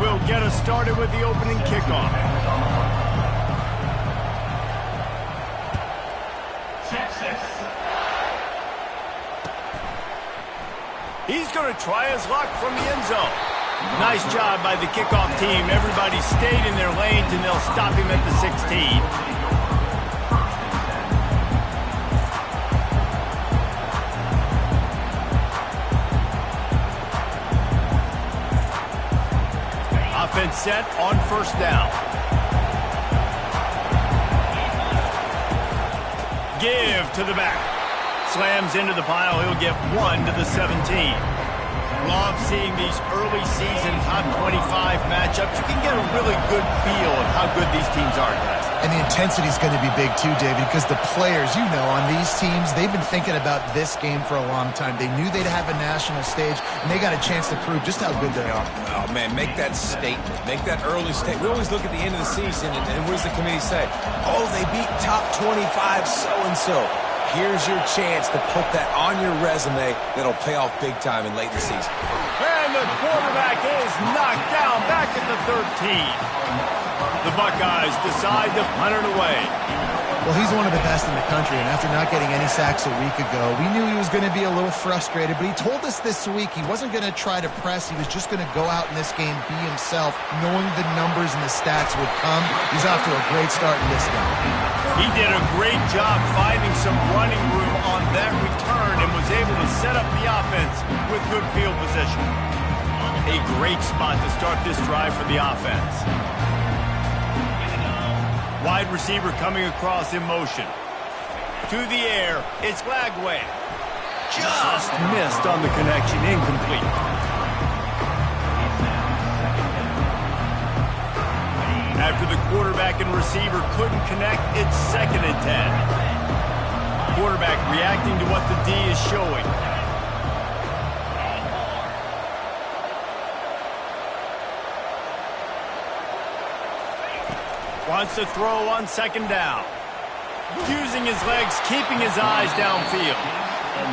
will get us started with the opening kickoff. He's going to try his luck from the end zone. Nice job by the kickoff team. Everybody stayed in their lanes, and they'll stop him at the 16. Offense set on first down. Give to the back. Slams into the pile. He'll get 1 to the 17. Love seeing these early season top 25 matchups. You can get a really good feel of how good these teams are, guys. And the intensity is going to be big too, David, because the players, you know, on these teams, they've been thinking about this game for a long time. They knew they'd have a national stage, and they got a chance to prove just how good they are. Oh, man, make that statement. Make that early statement. We always look at the end of the season, and what does the committee say? Oh, they beat top 25 so-and-so. Here's your chance to put that on your resume that'll pay off big time in late in the season. And the quarterback is knocked down back at the 13. The Buckeyes decide to punt it away. Well, he's one of the best in the country, and after not getting any sacks a week ago, we knew he was going to be a little frustrated, but he told us this week he wasn't going to try to press. He was just going to go out in this game, be himself, knowing the numbers and the stats would come. He's off to a great start in this game. He did a great job finding some running room on that return and was able to set up the offense with good field position. A great spot to start this drive for the offense. Wide receiver coming across in motion. To the air, it's Lagway. Just missed on the connection, incomplete. After the quarterback and receiver couldn't connect, it's 2nd and 10. Quarterback reacting to what the D is showing. Wants to throw on 2nd down. Using his legs, keeping his eyes downfield.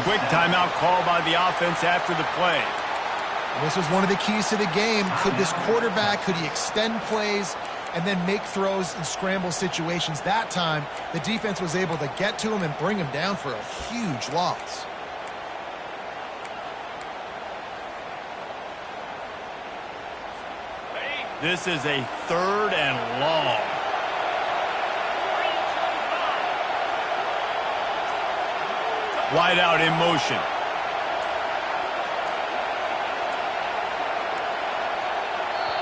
Quick timeout call by the offense after the play. This was one of the keys to the game. Could this quarterback, could he extend plays and then make throws in scramble situations? That time, the defense was able to get to him and bring him down for a huge loss. This is a 3rd and long. Wide out in motion.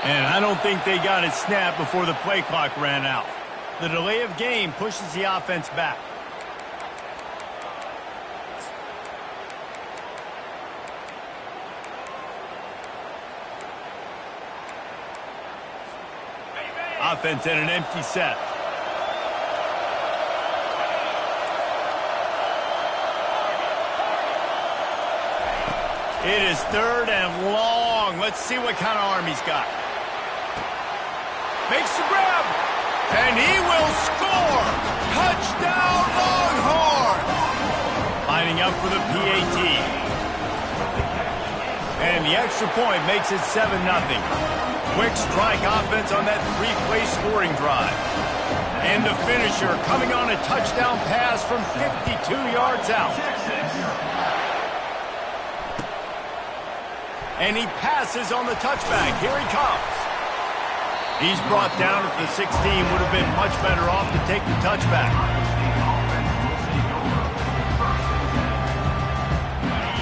And I don't think they got it snapped before the play clock ran out. The delay of game pushes the offense back. Offense in an empty set. It is 3rd and long. Let's see what kind of arm he's got. Makes the grab, and he will score. Touchdown, Longhorn. Lining up for the PAT. And the extra point makes it 7-0. Quick strike offense on that 3-play scoring drive. And the finisher coming on a touchdown pass from 52 yards out. And he passes on the touchback. Here he comes. He's brought down at the 16. Would have been much better off to take the touchback.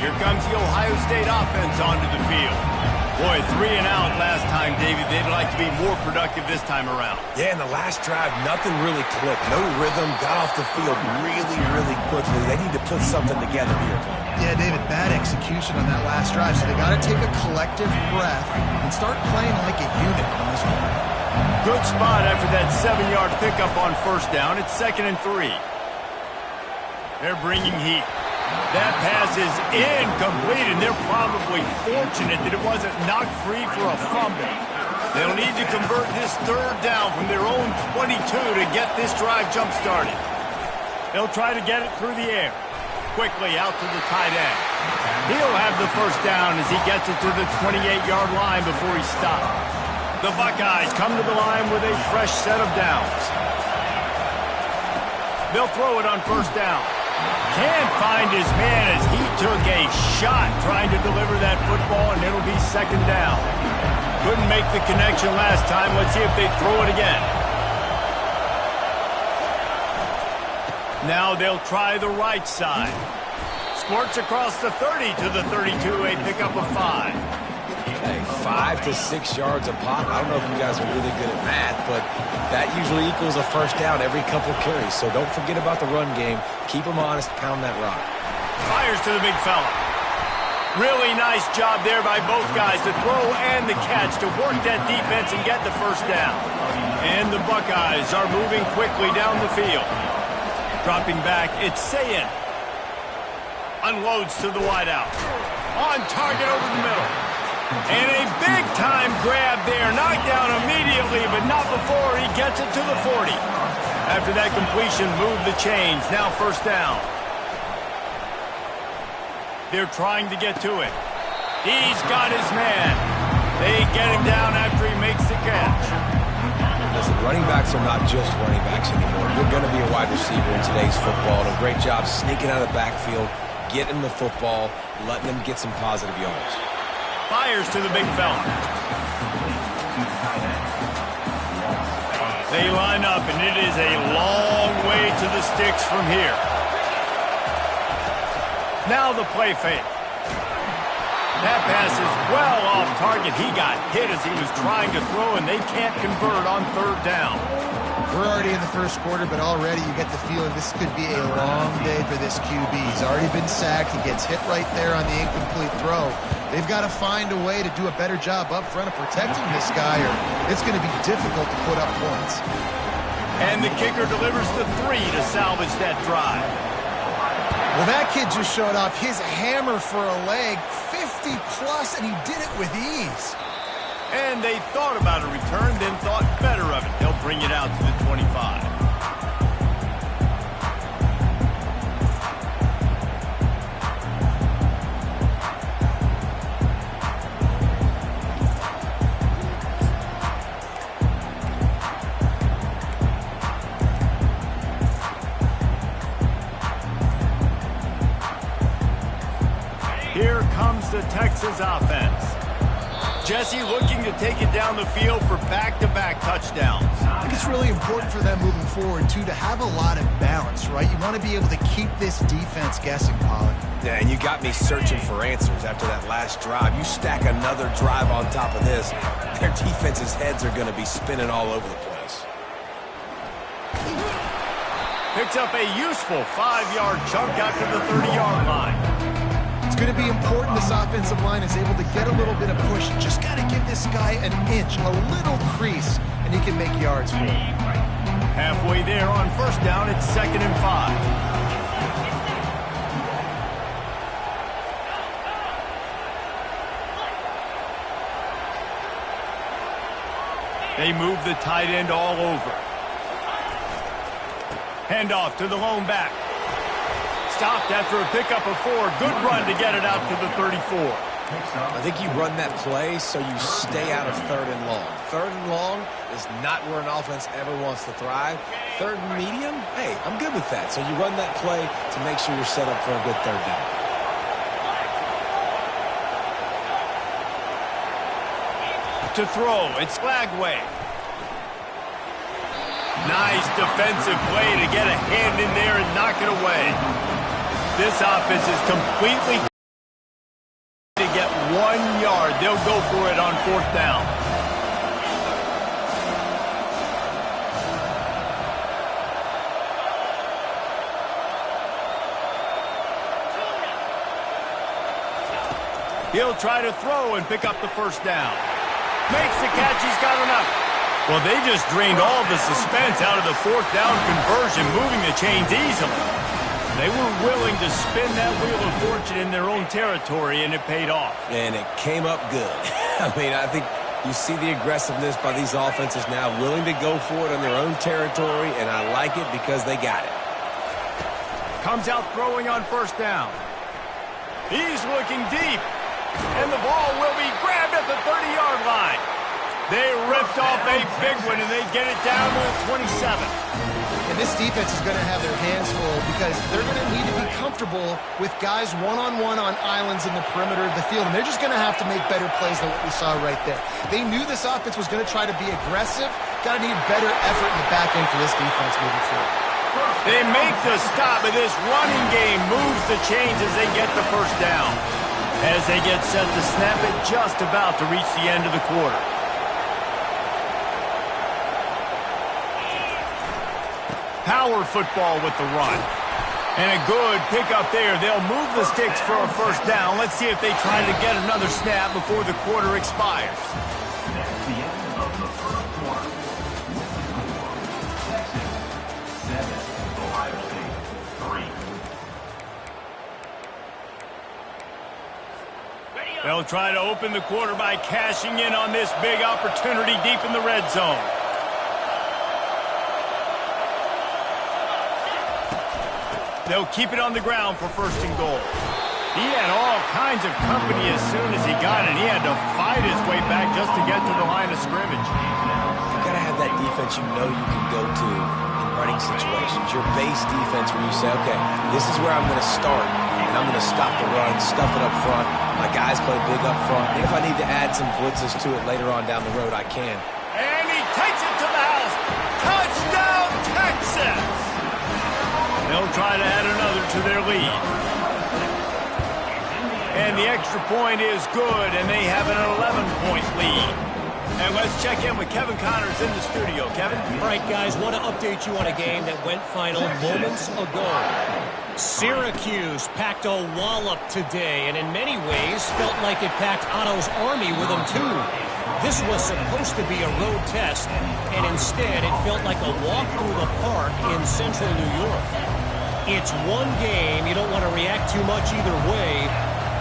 Here comes the Ohio State offense onto the field. Boy, 3 and out last time, David. They'd like to be more productive this time around. Yeah, in the last drive, nothing really clicked. No rhythm, got off the field really, really quickly. They need to put something together here. Yeah, David, bad execution on that last drive, so they got to take a collective breath and start playing like a unit on this one. Good spot after that 7-yard pickup on first down. It's 2nd and 3. They're bringing heat. That pass is incomplete, and they're probably fortunate that it wasn't knocked free for a fumble. They'll need to convert this 3rd down from their own 22 to get this drive jump-started. They'll try to get it through the air. Quickly out to the tight end. He'll have the first down as he gets it to the 28-yard line before he stops. The Buckeyes come to the line with a fresh set of downs. They'll throw it on first down. Can't find his man as he took a shot trying to deliver that football, and it'll be second down. Couldn't make the connection last time. Let's see if they throw it again. Now they'll try the right side. Squirts across the 30 to the 32, a pickup of 5. Hey, 5 to 6 yards a pop. I don't know if you guys are really good at math, but that usually equals a first down every couple carries. So don't forget about the run game. Keep them honest. Pound that rock. Fires to the big fella. Really nice job there by both guys, the throw and the catch, to work that defense and get the first down. And the Buckeyes are moving quickly down the field. Dropping back, it's Sayin. Unloads to the wideout. On target over the middle. And a big-time grab there. Knocked down immediately, but not before he gets it to the 40. After that completion, move the chains. Now first down. They're trying to get to it. He's got his man. They get him down after he makes the catch. Listen, running backs are not just running backs anymore. You're going to be a wide receiver in today's football. And a great job sneaking out of the backfield, getting the football, letting them get some positive yards. Fires to the big fella. They line up, and it is a long way to the sticks from here. Now the play fake. That pass is well off target. He got hit as he was trying to throw, and they can't convert on third down. We're already in the first quarter, but already you get the feeling this could be a long day for this QB. He's already been sacked. He gets hit right there on the incomplete throw. They've got to find a way to do a better job up front of protecting this guy, or it's going to be difficult to put up points. And the kicker delivers the 3 to salvage that drive. Well, that kid just showed off his hammer for a leg, 50-plus, and he did it with ease. And they thought about a return, then thought better of it. They'll bring it out to the 25. Here comes the Texas offense. Jesse looking to take it down the field for back-to-back touchdowns. I think it's really important for them moving forward, too, to have a lot of balance, right? You want to be able to keep this defense guessing, Pollard. Yeah, and you got me searching for answers after that last drive. You stack another drive on top of this, their defense's heads are going to be spinning all over the place. Picks up a useful 5-yard chunk out to the 30-yard line. It's going to be important this offensive line is able to get a little bit of push. Just got to give this guy an inch, a little crease, and he can make yards for it. Halfway there on first down, it's 2nd and 5. They move the tight end all over. Handoff to the lone back. Stopped after a pickup of 4. Good run to get it out to the 34. I think you run that play so you stay out of 3rd and long. 3rd and long is not where an offense ever wants to thrive. 3rd and medium, hey, I'm good with that. So you run that play to make sure you're set up for a good 3rd down. To throw, it's Flagway. Nice defensive play to get a hand in there and knock it away. This offense is completely to get 1 yard. They'll go for it on 4th down. He'll try to throw and pick up the first down. Makes the catch. He's got enough. Well, they just drained all the suspense out of the 4th down conversion, moving the chains easily. They were willing to spin that wheel of fortune in their own territory, and it paid off. And it came up good. I mean, I think you see the aggressiveness by these offenses now, willing to go for it on their own territory, and I like it because they got it. Comes out throwing on first down. He's looking deep, and the ball will be grabbed at the 30-yard line. They ripped off a big one, and they get it down to the 27. And this defense is going to have their hands full because they're going to need to be comfortable with guys one-on-one on islands in the perimeter of the field, and they're just going to have to make better plays than what we saw right there. They knew this offense was going to try to be aggressive. Got to need better effort in the back end for this defense moving forward. They make the stop, and this running game moves the chains as they get the first down. As they get set to snap it, just about to reach the end of the quarter. Power football with the run. And a good pickup there. They'll move the sticks for a first down. Let's see if they try to get another snap before the quarter expires. That's the end of the first quarter. Texas 7, Ohio State 3. They'll try to open the quarter by cashing in on this big opportunity deep in the red zone. They'll keep it on the ground for first and goal. He had all kinds of company as soon as he got it. He had to fight his way back just to get to the line of scrimmage. You got to have that defense you know you can go to in running situations. Your base defense where you say, okay, this is where I'm going to start, and I'm going to stop the run, stuff it up front. My guys play big up front. And if I need to add some blitzes to it later on down the road, I can. And he takes it to the house. Touchdown, Texas! They'll try to add another to their lead. And the extra point is good, and they have an 11-point lead. And let's check in with Kevin Connors in the studio. Kevin? All right, guys, want to update you on a game that went final moments ago. Syracuse packed a wallop today, and in many ways felt like it packed Otto's Army with them, too. This was supposed to be a road test, and instead it felt like a walk through the park in central New York. It's one game. You don't want to react too much either way,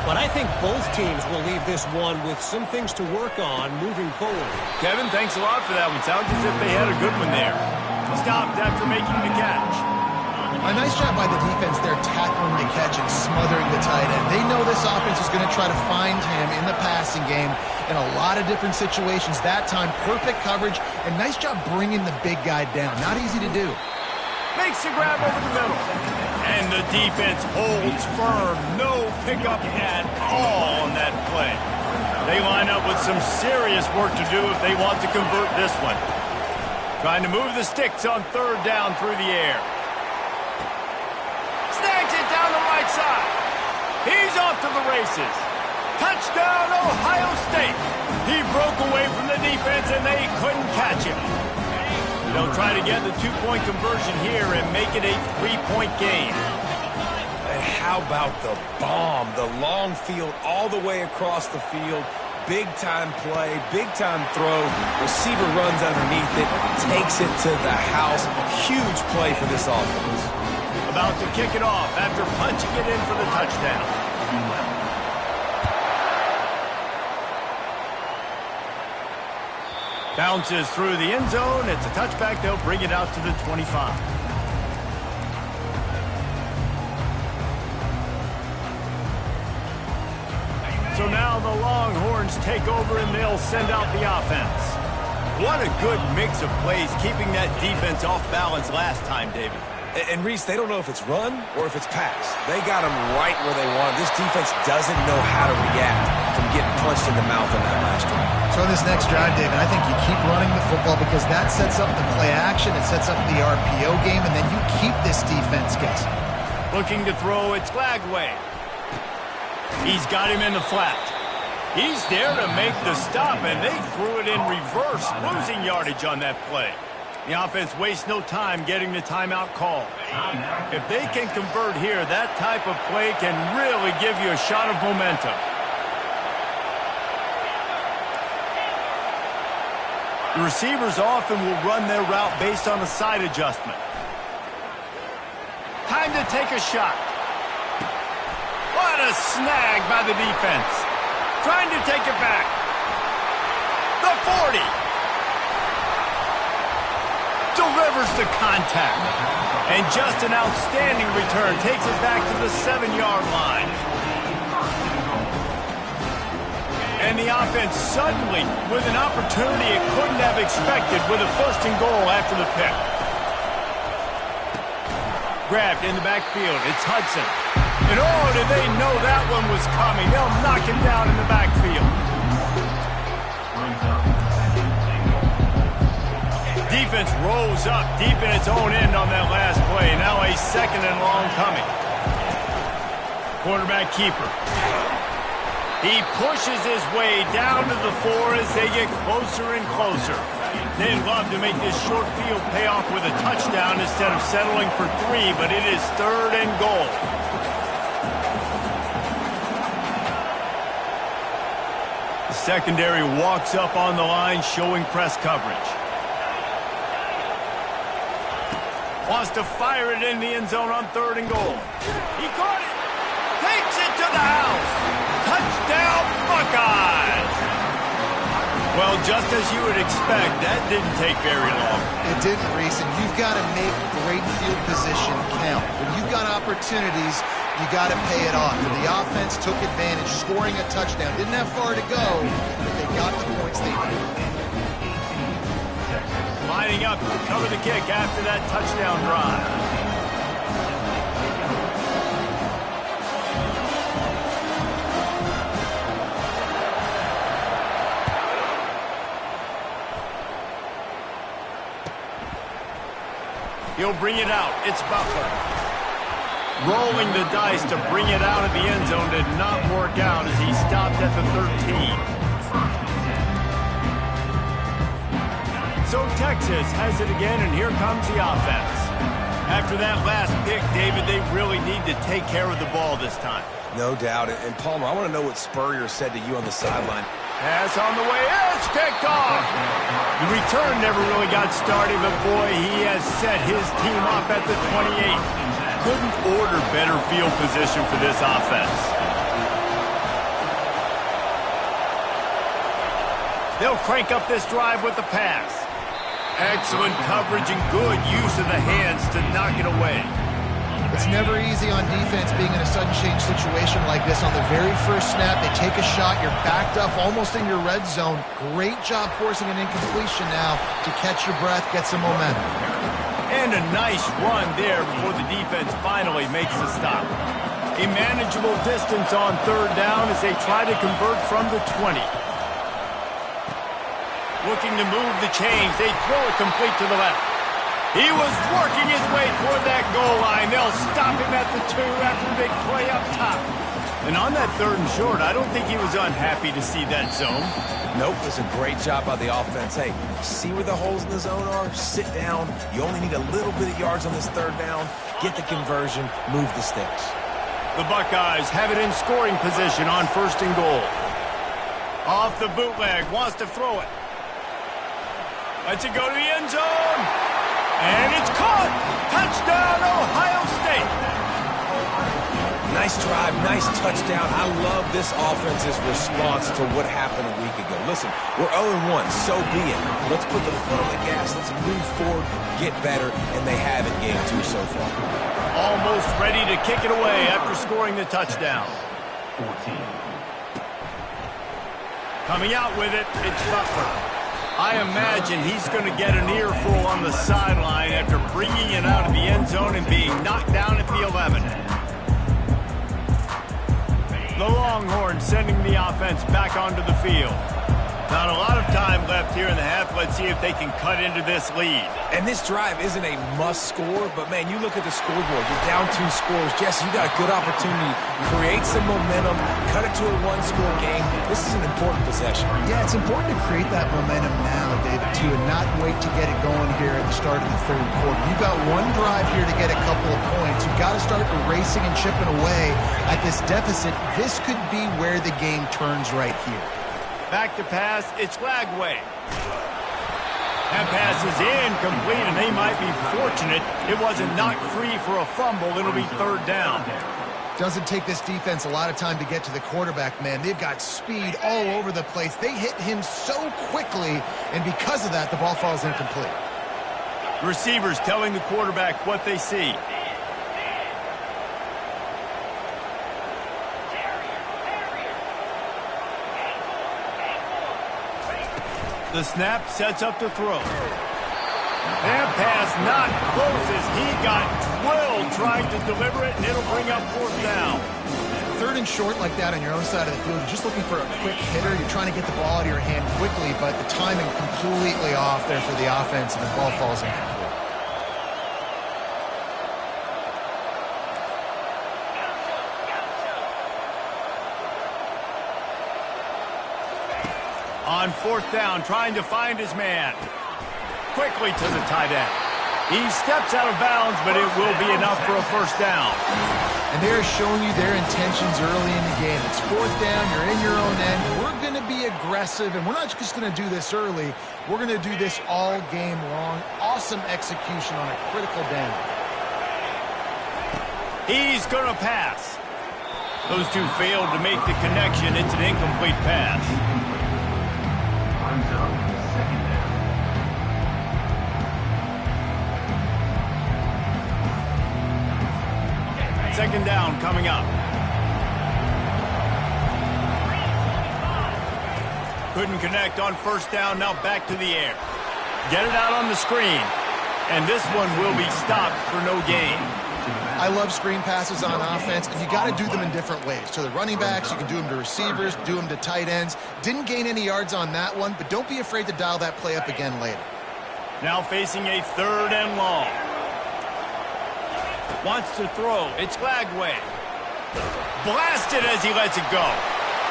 but I think both teams will leave this one with some things to work on moving forward. Kevin, thanks a lot for that one. Sounds as if they had a good one there. Stopped after making the catch. A nice job by the defense there tackling the catch and smothering the tight end. They know this offense is going to try to find him in the passing game in a lot of different situations. That time, perfect coverage, and nice job bringing the big guy down. Not easy to do. Makes the grab over the middle. And the defense holds firm. No pickup at all on that play. They line up with some serious work to do if they want to convert this one. Trying to move the sticks on third down through the air. Snags it down the right side. He's off to the races. Touchdown, Ohio State. He broke away from the defense, and they couldn't catch him. They'll try to get the two-point conversion here and make it a three-point game. And how about the bomb? The long field all the way across the field. Big-time play, big-time throw. Receiver runs underneath it, takes it to the house. Huge play for this offense. About to kick it off after punching it in for the touchdown. Bounces through the end zone. It's a touchback. They'll bring it out to the 25. So now the Longhorns take over and they'll send out the offense. What a good mix of plays, keeping that defense off balance last time, David. And Reese, they don't know if it's run or if it's pass. They got them right where they want. This defense doesn't know how to react from getting punched in the mouth on that last drive. So in this next drive, David, I think you keep running the football because that sets up the play action, it sets up the RPO game, and then you keep this defense guessing. Looking to throw, it's Glagway. He's got him in the flat. He's there to make the stop, and they threw it in reverse, losing yardage on that play. The offense wastes no time getting the timeout call. If they can convert here, that type of play can really give you a shot of momentum. The receivers often will run their route based on a side adjustment. Time to take a shot. What a snag by the defense. Trying to take it back. The 40. Delivers the contact. And just an outstanding return. Takes it back to the 7-yard line. And the offense suddenly with an opportunity it couldn't have expected with a 1st and goal after the pick. Grabbed in the backfield. It's Hudson. And oh, did they know that one was coming. They'll knock him down in the backfield. Defense rolls up deep in its own end on that last play. Now a 2nd and long coming. Quarterback keeper. He pushes his way down to the 4 as they get closer and closer. They'd love to make this short field pay off with a touchdown instead of settling for 3, but it is 3rd and goal. The secondary walks up on the line, showing press coverage. Wants to fire it in the end zone on 3rd and goal. He caught it. Takes it to the house. Touchdown, Buckeyes. Well, just as you would expect, that didn't take very long. It didn't, Reese, and you've got to make great field position count. When you've got opportunities, you got to pay it off. And the offense took advantage, scoring a touchdown. Didn't have far to go, but they got the points they needed. Lining up to cover the kick after that touchdown drive. He'll bring it out. It's Butler. Rolling the dice to bring it out of the end zone did not work out as he stopped at the 13. So Texas has it again, and here comes the offense. After that last pick, David, they really need to take care of the ball this time. No doubt. And Palmer, I want to know what Spurrier said to you on the sideline. Pass on the way. It's picked off. The return never really got started, but boy, he has set his team up at the 28. Couldn't order better field position for this offense. They'll crank up this drive with the pass. Excellent coverage and good use of the hands to knock it away. It's never easy on defense being in a sudden change situation like this. On the very first snap, they take a shot. You're backed up almost in your red zone. Great job forcing an incompletion now to catch your breath, get some momentum. And a nice run there before the defense finally makes the stop. A manageable distance on 3rd down as they try to convert from the 20. Looking to move the chains. They throw it complete to the left. He was working his way toward that goal line. They'll stop him at the 2 after a big play up top. And on that 3rd and short, I don't think he was unhappy to see that zone. Nope, it was a great job by the offense. Hey, see where the holes in the zone are? Sit down. You only need a little bit of yards on this 3rd down. Get the conversion. Move the sticks. The Buckeyes have it in scoring position on 1st and goal. Off the bootleg. Wants to throw it. Lets it go to the end zone. And it's caught! Touchdown, Ohio State! Nice drive, nice touchdown. I love this offense's response to what happened a week ago. Listen, we're 0-1, so be it. Let's put the foot on the gas, let's move forward, get better, and they have in game 2 so far. Almost ready to kick it away after scoring the touchdown. 14. Coming out with it, it's Butler. I imagine he's going to get an earful on the sideline after bringing it out of the end zone and being knocked down at the 11. The Longhorns sending the offense back onto the field. Not a lot of time left here in the half. Let's see if they can cut into this lead. And this drive isn't a must score, but man, you look at the scoreboard, you're down 2 scores. Jesse, you got a good opportunity. Create some momentum, cut it to a 1-score game. This is an important possession. Yeah, it's important to create that momentum now, David, too, and not wait to get it going here at the start of the 3rd quarter. You've got one drive here to get a couple of points. You've got to start erasing and chipping away at this deficit. This could be where the game turns right here. Back to pass, it's Lagway. That pass is incomplete, and they might be fortunate it wasn't knocked free for a fumble. It'll be 3rd down. Doesn't take this defense a lot of time to get to the quarterback, man. They've got speed all over the place. They hit him so quickly, and because of that, the ball falls incomplete. Receivers telling the quarterback what they see. The snap sets up to throw. That pass not close as he got drilled trying to deliver it, and it'll bring up fourth down. Third and short like that on your own side of the field, you're just looking for a quick hitter. You're trying to get the ball out of your hand quickly, but the timing completely off there for the offense, and the ball falls incomplete. On fourth down, trying to find his man. Quickly to the tight end. He steps out of bounds, but it will be enough for a first down. And they're showing you their intentions early in the game. It's fourth down, you're in your own end. We're going to be aggressive, and we're not just going to do this early. We're going to do this all game long. Awesome execution on a critical down. He's going to pass. Those two failed to make the connection. It's an incomplete pass. Brings up second down. Second down coming up. Couldn't connect on first down. Now back to the air. Get it out on the screen. And this one will be stopped for no gain. I love screen passes on offense, and you got to do them in different ways. To the running backs, you can do them to receivers, do them to tight ends. Didn't gain any yards on that one, but don't be afraid to dial that play up again later. Now facing a third and long. Wants to throw. It's Lagway. Blasted as he lets it go.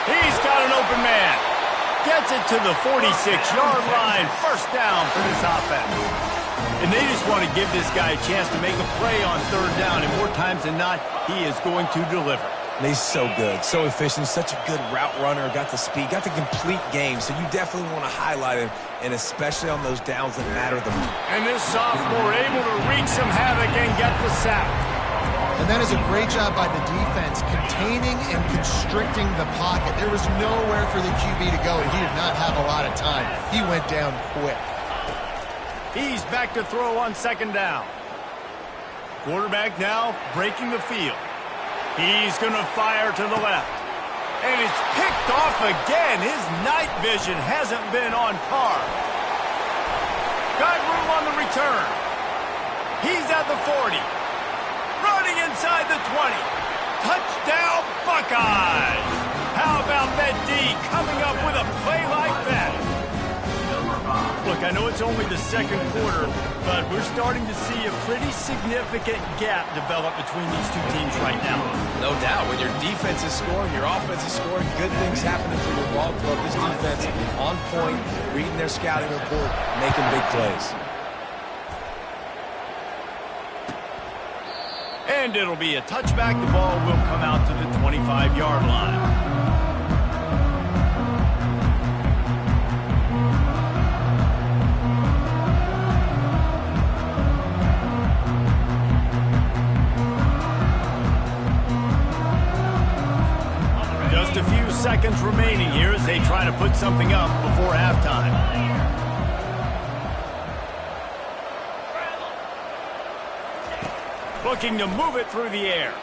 He's got an open man. Gets it to the 46-yard line. First down for this offense. And they just want to give this guy a chance to make a play on third down. And more times than not, he is going to deliver. And he's so good, so efficient, such a good route runner, got the speed, got the complete game. So you definitely want to highlight him, and especially on those downs that matter the most. And this sophomore able to wreak some havoc and get the sack. And that is a great job by the defense, containing and constricting the pocket. There was nowhere for the QB to go, and he did not have a lot of time. He went down quick. He's back to throw on second down. Quarterback now breaking the field. He's going to fire to the left. And it's picked off again. His night vision hasn't been on par. Got room on the return. He's at the 40. Running inside the 20. Touchdown, Buckeyes! How about that D coming up with a play like that? Look, I know it's only the second quarter, but we're starting to see a pretty significant gap develop between these two teams right now. No doubt. When your defense is scoring, your offense is scoring, good things happening for your ball club. This defense on point, reading their scouting report, making big plays. And it'll be a touchback. The ball will come out to the 25-yard line. Just a few seconds remaining here as they try to put something up before halftime. Looking to move it through the air.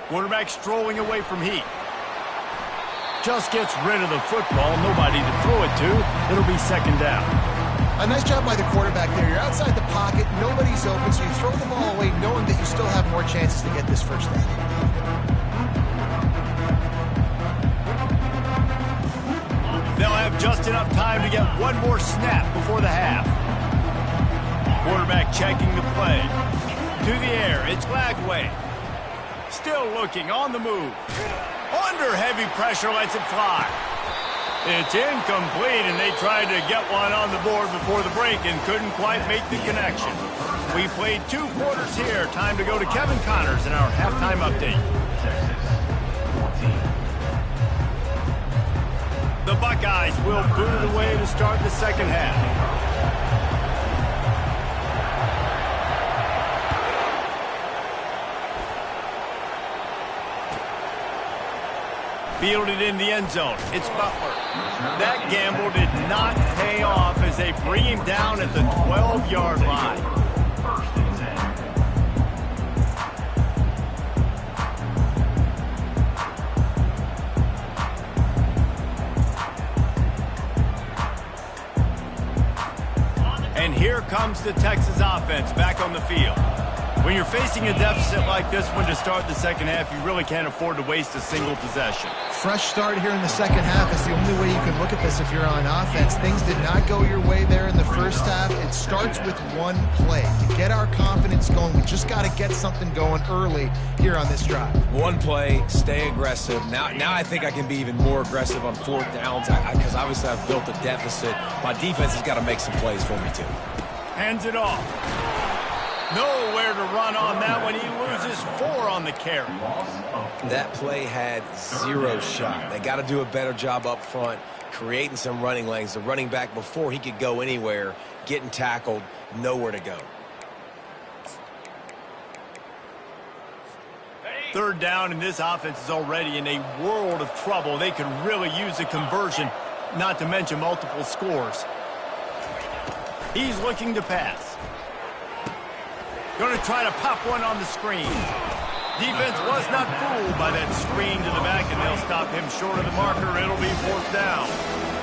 Quarterback strolling away from Heat. Just gets rid of the football. Nobody to throw it to. It'll be second down. A nice job by the quarterback there. You're outside the pocket. Nobody's open, so you throw the ball away knowing that you still have more chances to get this first down. They'll have just enough time to get one more snap before the half. Quarterback checking the play. To the air, it's Lagway. Still looking, on the move. Under heavy pressure, lets it fly. It's incomplete, and they tried to get one on the board before the break and couldn't quite make the connection. We played 2 quarters here. Time to go to Kevin Connors in our halftime update. The Buckeyes will boot it away to start the second half. Fielded in the end zone. It's Butler. That gamble did not pay off as they bring him down at the 12-yard line. comes the Texas offense back on the field. When you're facing a deficit like this one to start the second half, you really can't afford to waste a single possession. Fresh start here in the second half is the only way you can look at this if you're on offense. Things did not go your way there in the first half. It starts with one play. To get our confidence going, we just got to get something going early here on this drive. One play, stay aggressive. Now I think I can be even more aggressive on fourth downs because obviously I've built a deficit. My defense has got to make some plays for me too. Hands it off. Nowhere to run on that one. He loses 4 on the carry. That play had 0 shot. They got to do a better job up front, creating some running lanes. The running back, before he could go anywhere, getting tackled, nowhere to go. Third down, and this offense is already in a world of trouble. They could really use a conversion, not to mention multiple scores. He's looking to pass. Going to try to pop one on the screen. Defense was not fooled by that screen to the back, and they'll stop him short of the marker. It'll be fourth down.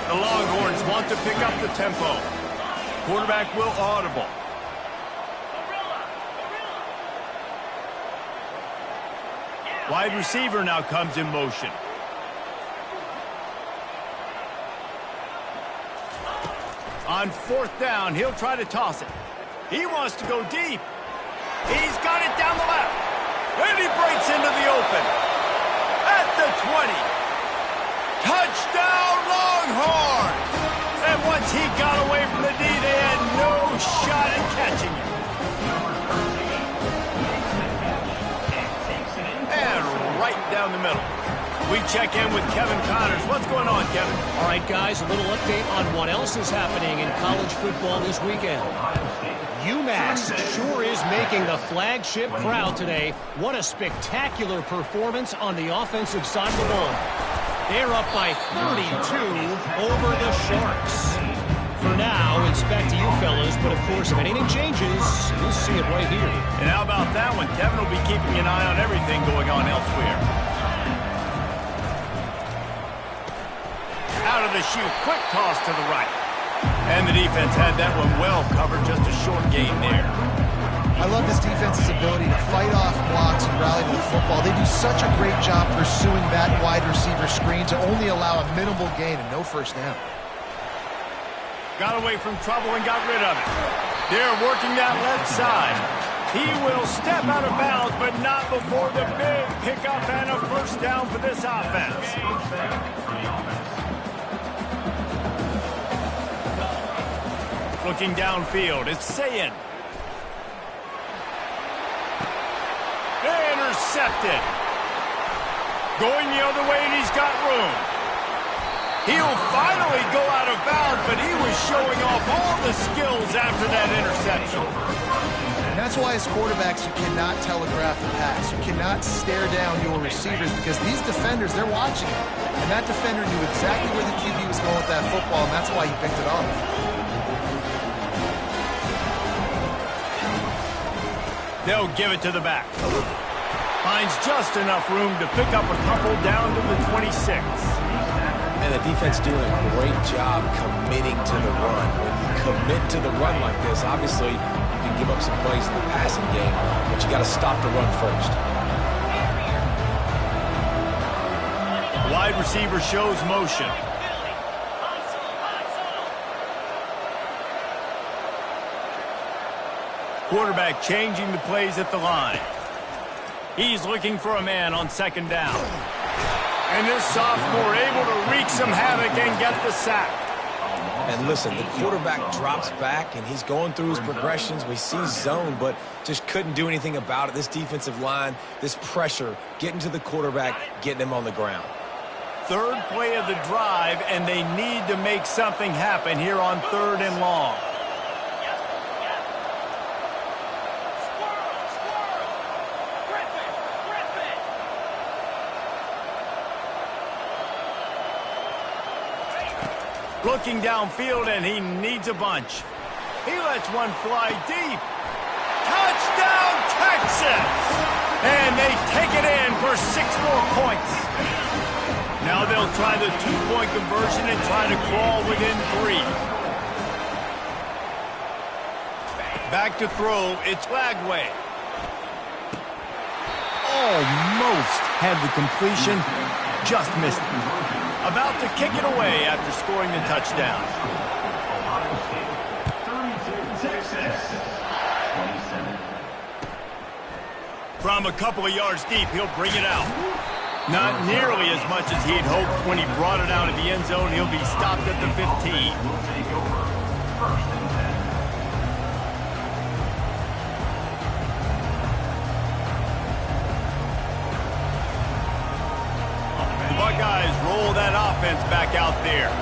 The Longhorns want to pick up the tempo. Quarterback will audible. Wide receiver now comes in motion. On fourth down, he'll try to toss it. He wants to go deep. He's got it down the left. And he breaks into the open. At the 20. Touchdown, Longhorns! And once he got away from the D, they had no shot at catching him. And right down the middle. We check in with Kevin Connors. What's going on, Kevin? All right, guys, a little update on what else is happening in college football this weekend. UMass sure is making the flagship crowd today. What a spectacular performance on the offensive side of the ball. They're up by 32 over the Sharks. For now, it's back to you fellas, but of course, if anything changes, you'll see it right here. And how about that one? Kevin will be keeping an eye on everything going on elsewhere. Out of the chute, quick toss to the right. And the defense had that one well covered, just a short gain there. I love this defense's ability to fight off blocks and rally to the football. They do such a great job pursuing that wide receiver screen to only allow a minimal gain and no first down. Got away from trouble and got rid of it. They're working that left side. He will step out of bounds, but not before the big pickup and a first down for this offense. Looking downfield, it's Sayin. Intercepted. Going the other way, and he's got room. He'll finally go out of bounds, but he was showing off all the skills after that interception. And that's why as quarterbacks, you cannot telegraph the pass. You cannot stare down your receivers because these defenders, they're watching it. And that defender knew exactly where the QB was going with that football, and that's why he picked it off. They'll give it to the back. Finds just enough room to pick up a couple down to the 26. And the defense doing a great job committing to the run. When you commit to the run like this, obviously you can give up some plays in the passing game, but you got to stop the run first. Wide receiver shows motion. Quarterback changing the plays at the line. He's looking for a man on second down. And this sophomore able to wreak some havoc and get the sack. And listen, the quarterback drops back, and he's going through his progressions. We see zone, but just couldn't do anything about it. This defensive line, this pressure, getting to the quarterback, getting him on the ground. Third play of the drive, and they need to make something happen here on 3rd and long. Looking downfield, and he needs a bunch. He lets one fly deep. Touchdown, Texas! And they take it in for 6 more points. Now they'll try the 2-point conversion and try to crawl within 3. Back to throw. It's Lagway. Almost had the completion. Just missed it. About to kick it away after scoring the touchdown. Ohio State 32, Texas 27. From a couple of yards deep, he'll bring it out. Not nearly as much as he'd hoped when he brought it out of the end zone. He'll be stopped at the 15. Will take over. First and 10. Buckeyes roll that offense back out there.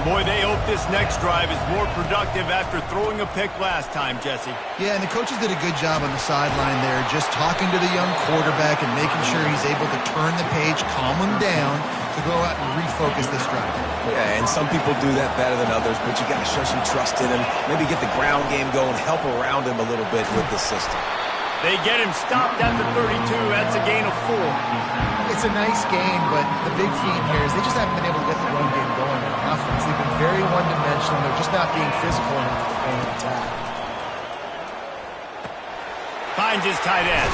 Boy, they hope this next drive is more productive after throwing a pick last time, Jesse. Yeah, and the coaches did a good job on the sideline there, just talking to the young quarterback and making sure he's able to turn the page, calm him down, to go out and refocus this drive. Yeah, and some people do that better than others, but you got to show some trust in him. Maybe get the ground game going, help around him a little bit with the system. They get him stopped at the 32. That's a gain of 4. It's a nice game, but the big theme here is they just haven't been able to get the run game going on offense. They've been very one-dimensional. They're just not being physical enough to defend an attack. Finds his tight end.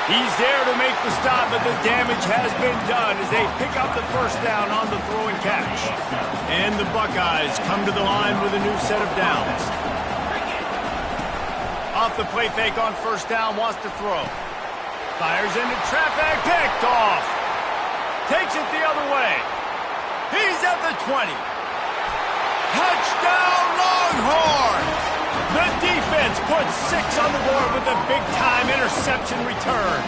He's there to make the stop, but the damage has been done as they pick up the first down on the throw and catch. And the Buckeyes come to the line with a new set of downs. Off the play fake on first down, wants to throw. Fires into traffic, picked off. Takes it the other way. He's at the 20. Touchdown, Longhorns! The defense puts 6 on the board with a big-time interception return.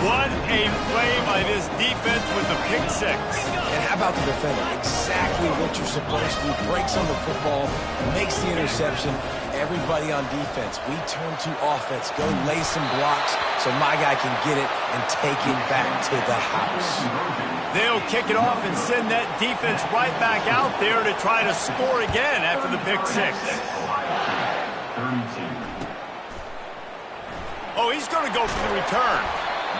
What a play by this defense with the pick 6. And how about the defender? Exactly what you're supposed to do. Breaks on the football, makes the interception. Everybody on defense, we turn to offense. Go lay some blocks so my guy can get it and take it back to the house. They'll kick it off and send that defense right back out there to try to score again after the pick 6. Oh, he's going to go for the return.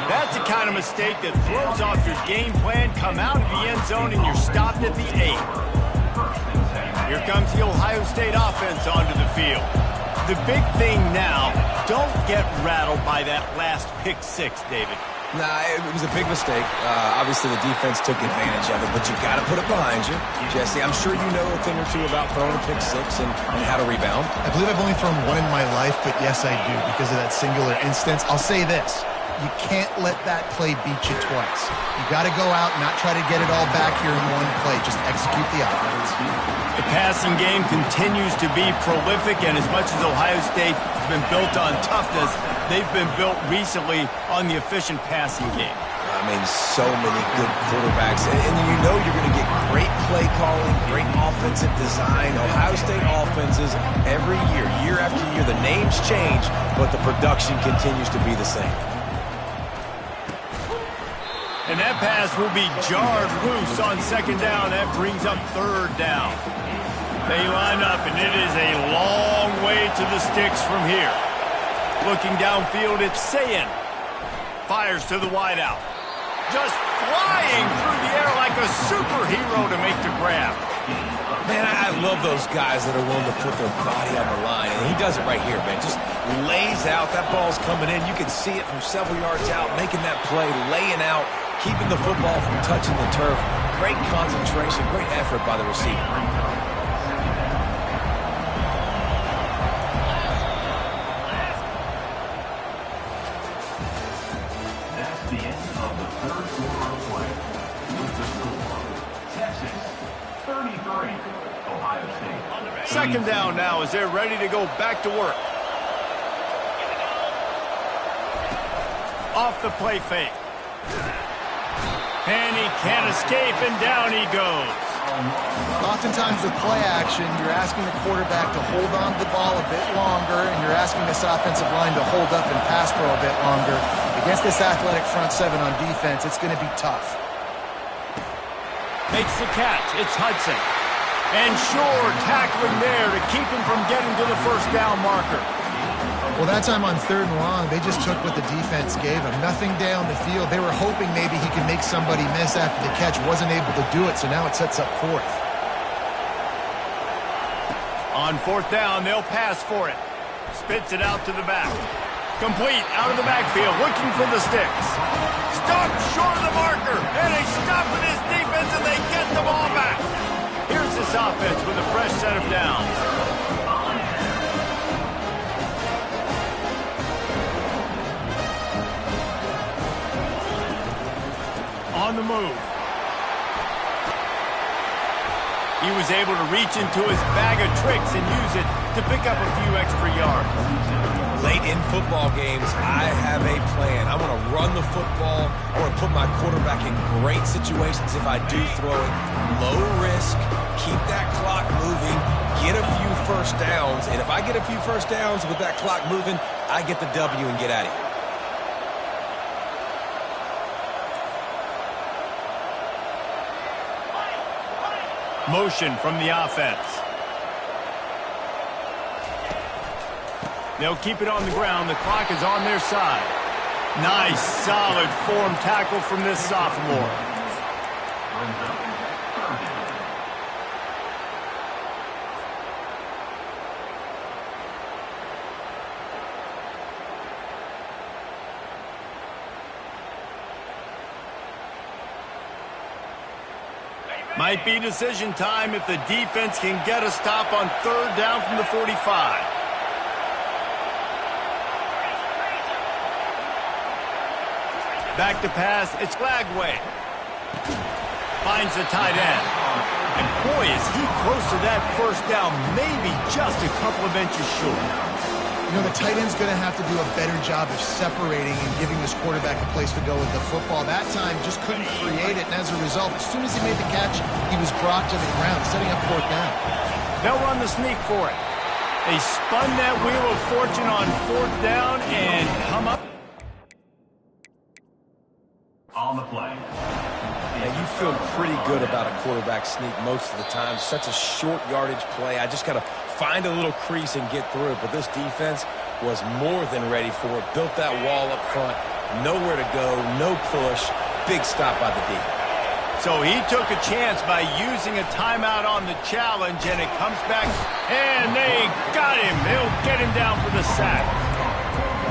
That's the kind of mistake that throws off your game plan. Come out of the end zone and you're stopped at the 8. Here comes the Ohio State offense onto the field. The big thing now, don't get rattled by that last pick 6, David. Nah, it was a big mistake. Obviously, the defense took advantage of it, but you got to put it behind you. Jesse, I'm sure you know a thing or two about throwing a pick 6 and how to rebound. I believe I've only thrown one in my life, but yes, I do, because of that singular instance. I'll say this. You can't let that play beat you twice. You got to go out and not try to get it all back here in one play. Just execute the offense. The passing game continues to be prolific, and as much as Ohio State has been built on toughness, they've been built recently on the efficient passing game. I mean, so many good quarterbacks. And you know you're going to get great play calling, great offensive design. Ohio State offenses every year, year after year, the names change, but the production continues to be the same. And that pass will be jarred loose on second down. That brings up third down. They line up, and it is a long way to the sticks from here. Looking downfield, it's Sayin. Fires to the wideout. Just flying through the air like a superhero to make the grab. Man, I love those guys that are willing to put their body on the line. And he does it right here, man. Just lays out. That ball's coming in. You can see it from several yards out, making that play, laying out, keeping the football from touching the turf. Great concentration, great effort by the receiver. That's the end of the third quarter of play. With the score, Texas 33, Ohio State. Second down now as they're ready to go back to work. Off the play fake. And he can't escape, and down he goes. Oftentimes with play action, you're asking the quarterback to hold on to the ball a bit longer, and you're asking this offensive line to hold up and pass pro a bit longer. Against this athletic front 7 on defense, it's going to be tough. Makes the catch. It's Hudson. And Shore tackling there to keep him from getting to the first down marker. Well, that time on 3rd and long, they just took what the defense gave them. Nothing down the field. They were hoping maybe he could make somebody miss after the catch. Wasn't able to do it, so now it sets up 4th. On fourth down, they'll pass for it. Spits it out to the back. Complete out of the backfield, looking for the sticks. Stopped short of the marker, and they stop with this defense, and they get the ball back. Here's this offense with a fresh set of downs. On the move. He was able to reach into his bag of tricks and use it to pick up a few extra yards. Late in football games, I have a plan. I want to run the football. I want to put my quarterback in great situations if I do throw it. Low risk, keep that clock moving, get a few first downs. And if I get a few first downs with that clock moving, I get the W and get out of here. Motion from the offense. They'll keep it on the ground. The clock is on their side. Nice, solid form tackle from this sophomore. Might be decision time if the defense can get a stop on third down from the 45. Back to pass, it's Lagway. Finds the tight end. And boy, is he close to that first down, maybe just a couple of inches short. You know, the tight end's going to have to do a better job of separating and giving this quarterback a place to go with the football. That time just couldn't create it, and as a result, as soon as he made the catch, he was brought to the ground, setting up fourth down. They'll run the sneak for it. They spun that wheel of fortune on fourth down and come up. On the play. Now, you feel pretty good about a quarterback sneak most of the time. Such a short yardage play. I just got to find a little crease and get through it. But this defense was more than ready for it. Built that wall up front. Nowhere to go. No push. Big stop by the D. So he took a chance by using a timeout on the challenge, and it comes back, and they got him. They'll get him down for the sack.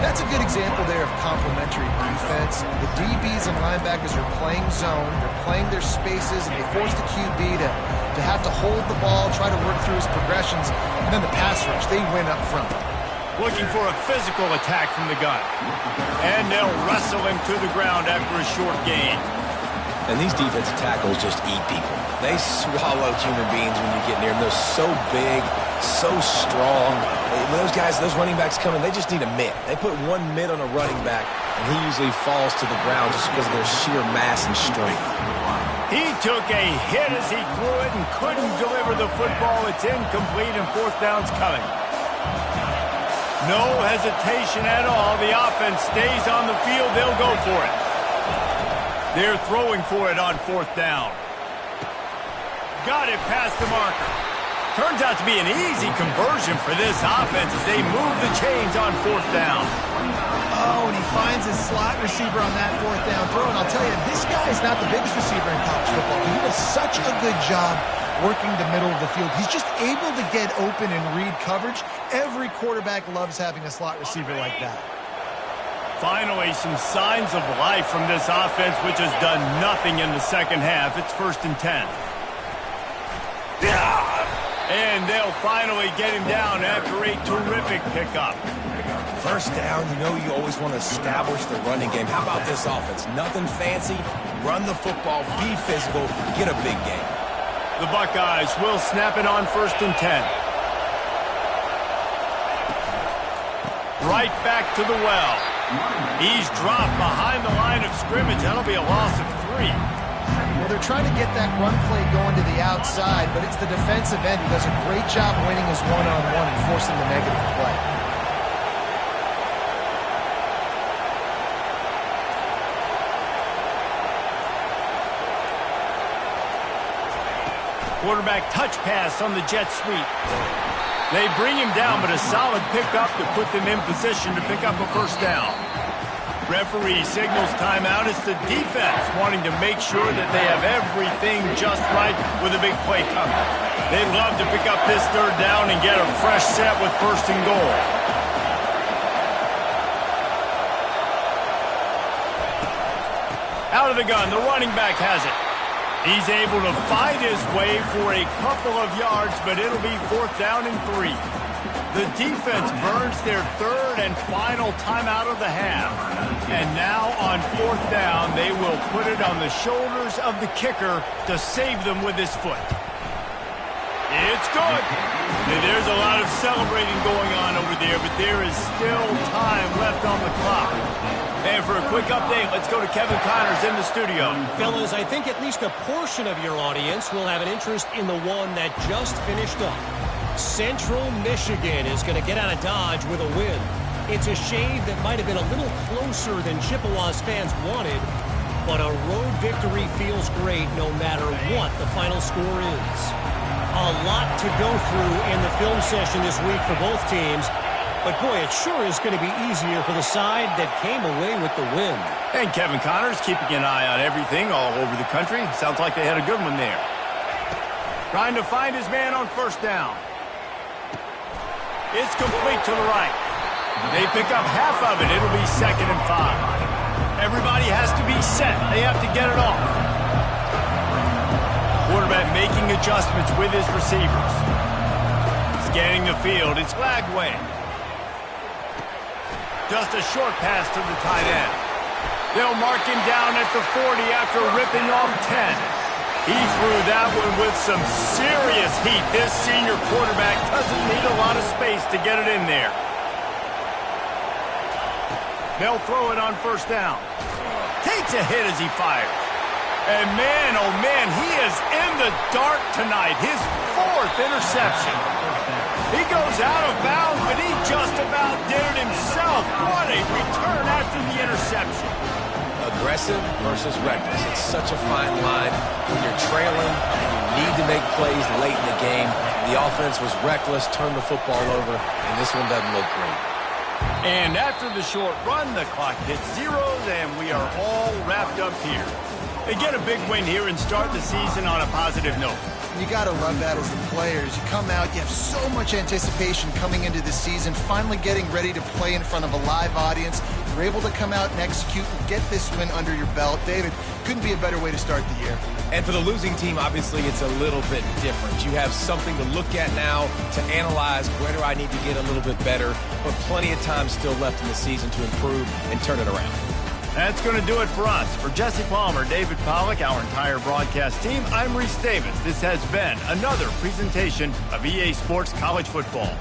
That's a good example there of complementary defense. The DBs and linebackers are playing zone, they're playing their spaces, and they force the QB to have to hold the ball, try to work through his progressions, and then the pass rush, they win up front. Looking for a physical attack from the gun. And they'll wrestle him to the ground after a short gain. And these defensive tackles just eat people. They swallow human beings when you get near them. They're so big, so strong. When those guys, those running backs come in, they just need a mitt. They put one mitt on a running back, and he usually falls to the ground just because of their sheer mass and strength. He took a hit as he threw it and couldn't deliver the football. It's incomplete, and fourth down's coming. No hesitation at all. The offense stays on the field. They'll go for it. They're throwing for it on fourth down. Got it past the marker. Turns out to be an easy conversion for this offense as they move the chains on fourth down. Oh, and he finds his slot receiver on that fourth down throw. And I'll tell you, this guy is not the biggest receiver in college football. He does such a good job working the middle of the field. He's just able to get open and read coverage. Every quarterback loves having a slot receiver like that. Finally, some signs of life from this offense, which has done nothing in the second half. It's 1st and 10. And they'll finally get him down after a terrific pickup. First down, you know you always want to establish the running game. How about this offense? Nothing fancy. Run the football, be physical, get a big game. The Buckeyes will snap it on 1st and 10. Right back to the well. He's dropped behind the line of scrimmage. That'll be a loss of 3. Well, they're trying to get that run play going to the outside, but it's the defensive end who does a great job winning his one-on-one and forcing the negative play. Quarterback touch pass on the jet sweep. They bring him down, but a solid pickup to put them in position to pick up a first down. Referee signals timeout. It's the defense wanting to make sure that they have everything just right with a big play coming. They'd love to pick up this third down and get a fresh set with first and goal. Out of the gun, the running back has it. He's able to fight his way for a couple of yards, but it'll be 4th down and 3. The defense burns their third and final timeout of the half. And now on 4th down, they will put it on the shoulders of the kicker to save them with his foot. It's good. There's a lot of celebrating going on over there, but there is still time left on the clock. And for a quick update, let's go to Kevin Connors in the studio. Fellas, I think at least a portion of your audience will have an interest in the one that just finished up. Central Michigan is going to get out of Dodge with a win. It's a shade that might have been a little closer than Chippewa's fans wanted, but a road victory feels great no matter what the final score is. A lot to go through in the film session this week for both teams. But, boy, it sure is going to be easier for the side that came away with the win. And Kevin Connors keeping an eye on everything all over the country. Sounds like they had a good one there. Trying to find his man on first down. It's complete to the right. They pick up half of it. It'll be 2nd and 5. Everybody has to be set. They have to get it off. Quarterback making adjustments with his receivers. Scanning the field. It's Lagway. Just a short pass to the tight end. They'll mark him down at the 40 after ripping off 10. He threw that one with some serious heat. This senior quarterback doesn't need a lot of space to get it in there. They'll throw it on first down. Takes a hit as he fires. And man, oh man, he is in the dark tonight. His 4th interception. He goes out of bounds, but he just about did it himself. What a return after the interception. Aggressive versus reckless. It's such a fine line when you're trailing and you need to make plays late in the game. The offense was reckless, turned the football over, and this one doesn't look great. And after the short run, the clock hits zeros, and we are all wrapped up here. They get a big win here and start the season on a positive note. You got to love that as the players. You come out, you have so much anticipation coming into the season, finally getting ready to play in front of a live audience. You're able to come out and execute and get this win under your belt. David, couldn't be a better way to start the year. And for the losing team, obviously, it's a little bit different. You have something to look at now to analyze where do I need to get a little bit better, but plenty of time still left in the season to improve and turn it around. That's going to do it for us. For Jesse Palmer, David Pollack, our entire broadcast team, I'm Reese Davis. This has been another presentation of EA Sports College Football.